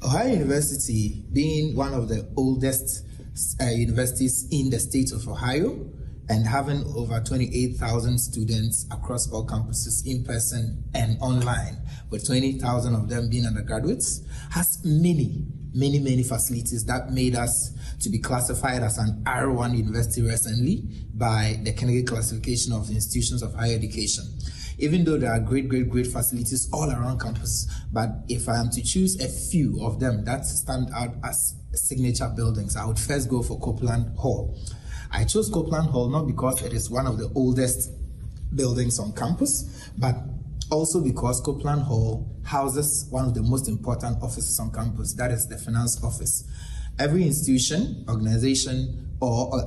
Ohio University, being one of the oldest universities in the state of Ohio and having over 28,000 students across all campuses in person and online, with 20,000 of them being undergraduates, has many facilities that made us to be classified as an R1 university recently by the Carnegie Classification of Institutions of Higher Education. Even though there are great facilities all around campus, but if I am to choose a few of them that stand out as signature buildings, I would first go for Copeland Hall. I chose Copeland Hall not because it is one of the oldest buildings on campus, but also because Copeland Hall houses one of the most important offices on campus, that is the finance office. Every institution, organization, or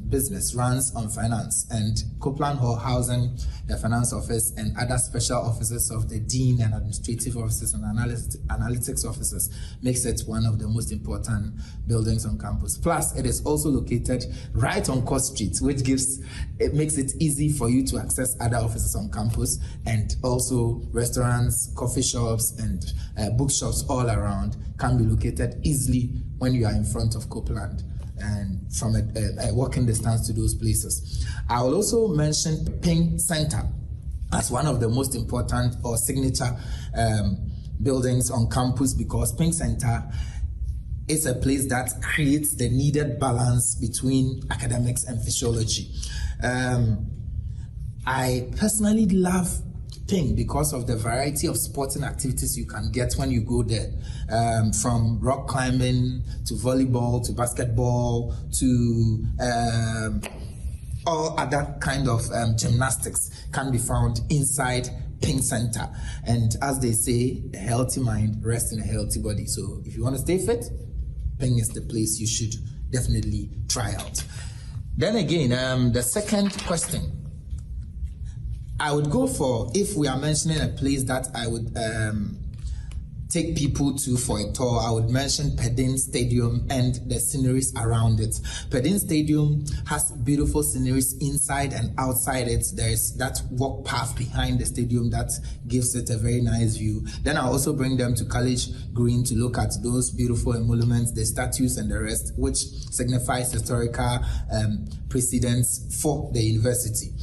business runs on finance, and Copeland Hall housing the finance office and other special offices of the dean and administrative offices and analytics offices makes it one of the most important buildings on campus. Plus, it is also located right on Court Street, which makes it easy for you to access other offices on campus, and also restaurants, coffee shops, and bookshops all around can be located easily when you are in front of Copeland and from a walking distance to those places. I will also mention Ping Center as one of the most important or signature buildings on campus, because Ping Center is a place that creates the needed balance between academics and physiology. I personally love Ping because of the variety of sporting activities you can get when you go there, from rock climbing to volleyball to basketball to all other kind of gymnastics can be found inside Ping Center. And as they say, a healthy mind rests in a healthy body. So if you want to stay fit, Ping is the place you should definitely try out. Then again, the second question, I would go for, if we are mentioning a place that I would take people to for a tour, I would mention Perdine Stadium and the sceneries around it. Perdine Stadium has beautiful sceneries inside and outside it. There is that walk path behind the stadium that gives it a very nice view. Then I'll also bring them to College Green to look at those beautiful emoluments, the statues and the rest, which signifies historical precedence for the university.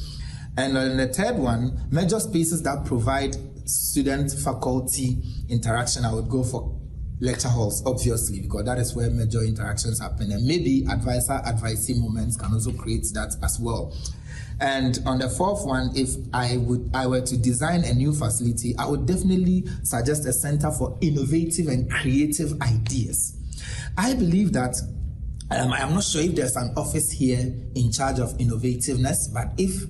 And on the third one, major spaces that provide student-faculty interaction, I would go for lecture halls, obviously, because that is where major interactions happen. And maybe advisor-advisee moments can also create that as well. And on the fourth one, if I were to design a new facility, I would definitely suggest a center for innovative and creative ideas. I believe that I'm not sure if there's an office here in charge of innovativeness, but if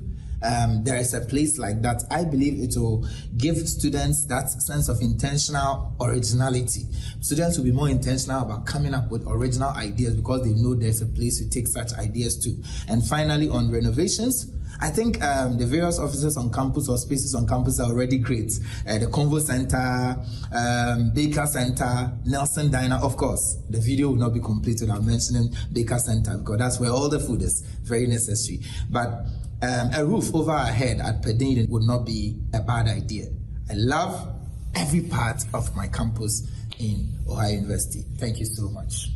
there is a place like that, I believe it will give students that sense of intentional originality. Students will be more intentional about coming up with original ideas because they know there's a place to take such ideas to. And finally, on renovations, I think the various offices on campus or spaces on campus are already great. The Convo Center, Baker Center, Nelson Diner, of course. The video will not be complete without mentioning Baker Center because that's where all the food is, very necessary. But a roof over our head at Perdine would not be a bad idea. I love every part of my campus in Ohio University. Thank you so much.